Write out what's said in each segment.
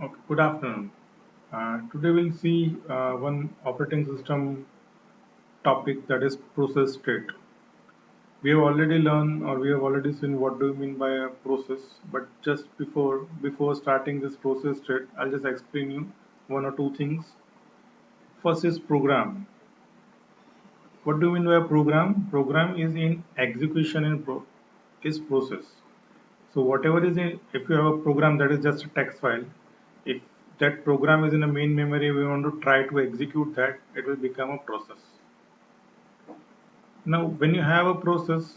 Okay, good afternoon. Today we'll see one operating system topic, that is process state. We have already learned, or we have already seen what do you mean by a process, but just before starting this process state, I'll just explain you one or two things. First is program. What do you mean by a program? Program is in execution and is process. So whatever is in, if you have a program that is just a text file, if that program is in a main memory, we want to try to execute that, it will become a process. Now, when you have a process,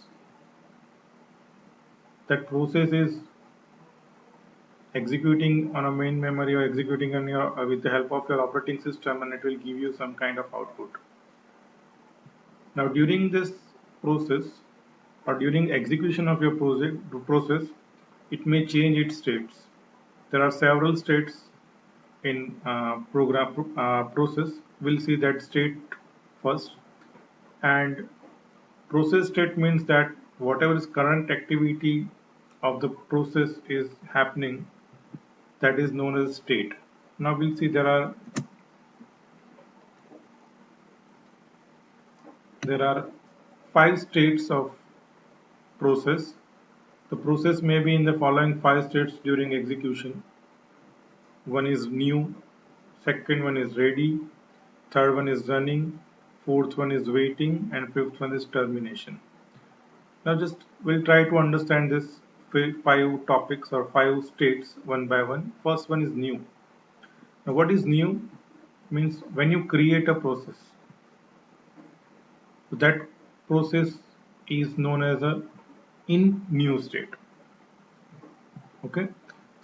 that process is executing on a main memory or executing on your with the help of your operating system, and it will give you some kind of output. Now, during this process or during execution of your process, it may change its states. There are several states in program process. We'll see that state first. And process state means that whatever is current activity of the process is happening, that is known as state. Now we'll see there are five states of process. The process may be in the following five states during execution. One is new, second one is ready, third one is running, fourth one is waiting, and fifth one is termination. Now just we'll try to understand this five topics or five states one by one. First one is new. Now what is new? Means when you create a process, that process is known as a in new state. Okay.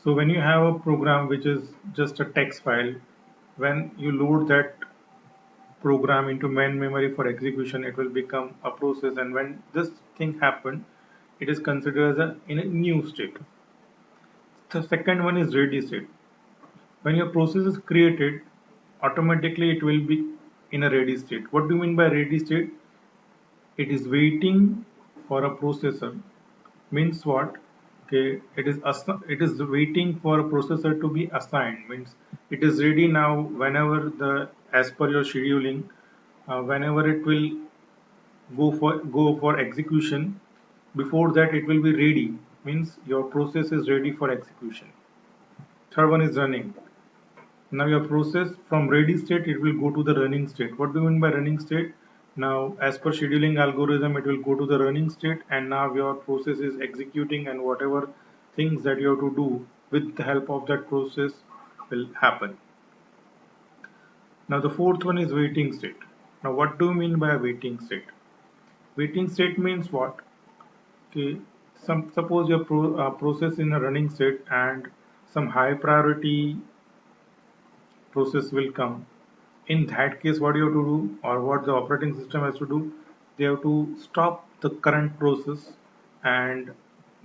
So when you have a program which is just a text file, when you load that program into main memory for execution, it will become a process, and when this thing happened, it is considered as a in a new state. The second one is ready state. When your process is created, automatically it will be in a ready state. What do you mean by ready state? It is waiting for a processor. Means what? Okay, it is waiting for a processor to be assigned. Means it is ready now. Whenever the as per your scheduling, whenever it will go for execution, before that it will be ready. Means your process is ready for execution. Third one is running. Now your process from ready state, it will go to the running state. What do you mean by running state? Now as per scheduling algorithm, it will go to the running state, and now your process is executing, and whatever things that you have to do with the help of that process will happen. Now the fourth one is waiting state. Now what do you mean by a waiting state? Waiting state means what? Okay, suppose your process in a running state and some high priority process will come. In that case, what you have to do, or what the operating system has to do, they have to stop the current process, and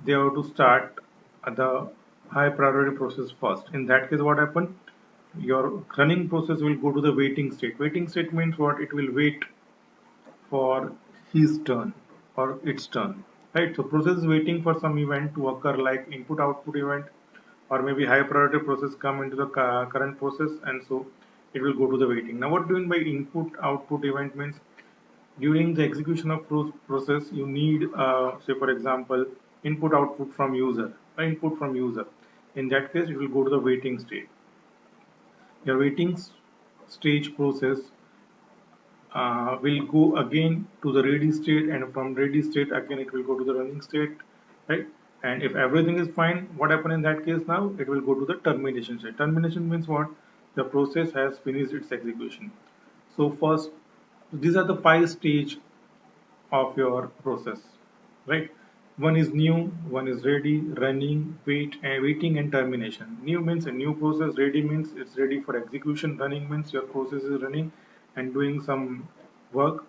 they have to start the high priority process first. In that case, what happens? Your running process will go to the waiting state. Waiting state means what? It will wait for his turn or its turn. Right? So process is waiting for some event to occur, like input output event, or maybe high priority process come into the current process, and so it will go to the waiting. Now what do you mean by input output event? Means during the execution of process, you need say for example input output from user, input from user. In that case, it will go to the waiting state. Your waiting stage process will go again to the ready state, and from ready state again it will go to the running state, right? And if everything is fine, what happen in that case? Now it will go to the termination state. Termination means what? The process has finished its execution. So first, these are the five stage of your process, right? One is new, one is ready, running, waiting, and termination. New means a new process, ready means it's ready for execution, running means your process is running and doing some work.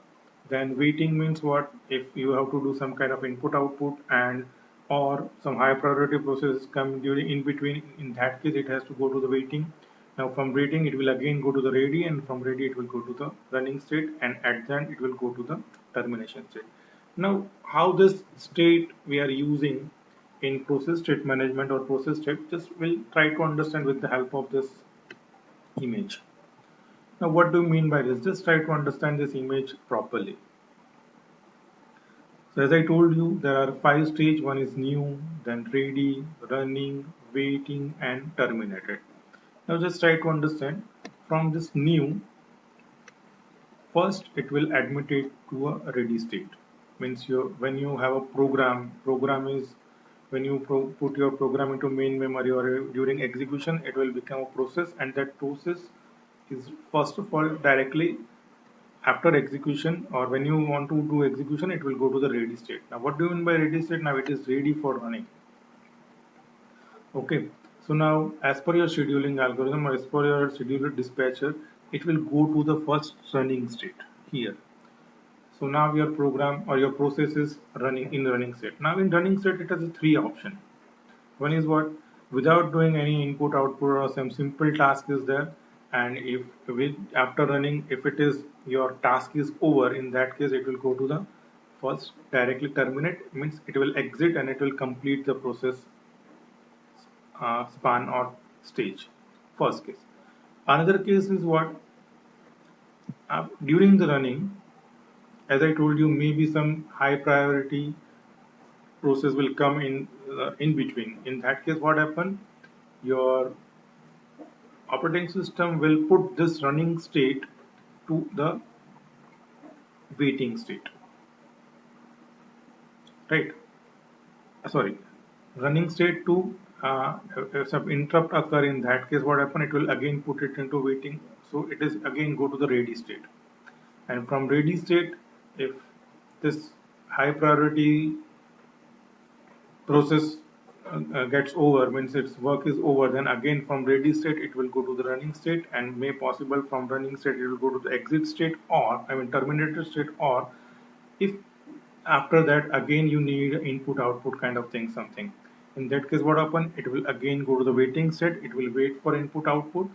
Then waiting means what? If you have to do some kind of input output, and or some high priority process come during in between, in that case it has to go to the waiting. Now from waiting it will again go to the ready, and from ready it will go to the running state, and at the end it will go to the termination state. Now how this state we are using in process state management or process state, just we'll try to understand with the help of this image. Now, what do you mean by this? Just try to understand this image properly. So as I told you, there are 5 stages. One is new, then ready, running, waiting, and terminated. Now just try to understand from this new, first it will admit it to a ready state. Means when you have a program is when you put your program into main memory or during execution, it will become a process, and that process is first of all directly after execution, or when you want to do execution, it will go to the ready state. Now what do you mean by ready state? Now it is ready for running. Okay, so now as per your scheduling algorithm or as per your scheduler dispatcher, it will go to the first running state here. So now your program or your process is running in running state. Now in running state, it has a 3 option. One is what? Without doing any input output or some simple task is there, and if after running, if it is your task is over, in that case it will go to the first directly terminate, means it will exit and it will complete the process span or stage. First case. Another case is what? During the running, as I told you, maybe some high priority process will come in between. In that case, what happen? Your operating system will put this running state to the waiting state, right? Sorry, running state to if some interrupt occur, in that case what happen? It will again put it into waiting, so it is again go to the ready state. And from ready state, if this high priority process gets over, means its work is over, then again from ready state it will go to the running state, and may possible from running state it will go to the exit state, or I mean terminated state, or if after that again you need input output kind of thing, something, in that case what happen? It will again go to the waiting state, it will wait for input output,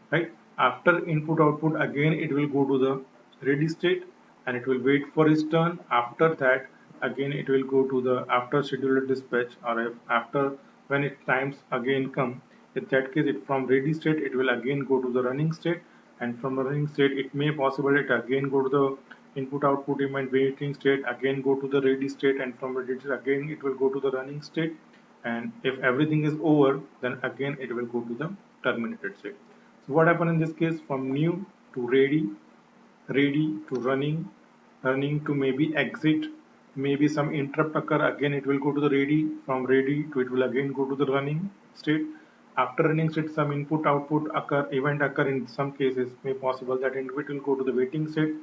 right? After input output, again it will go to the ready state and it will wait for its turn. After that, again it will go to the after scheduler dispatch, or if after when it times again come, in that case it from ready state it will again go to the running state, and from the running state it may possible it again go to the input output in waiting state, again go to the ready state, and from ready state again it will go to the running state, and if everything is over, then again it will go to the terminated state. So what happened in this case? From new to ready, ready to running, running to maybe exit, maybe some interrupt occur, again it will go to the ready, from ready to it will again go to the running state. After running state, some input output occur, event occur, in some cases may possible that it will go to the waiting state.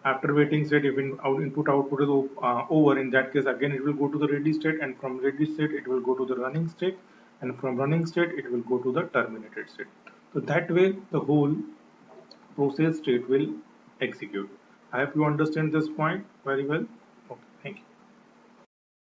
After waiting state, if input output is over, in that case again it will go to the ready state, and from ready state it will go to the running state, and from running state it will go to the terminated state. So that way the whole process state will execute. I hope you understand this point very well.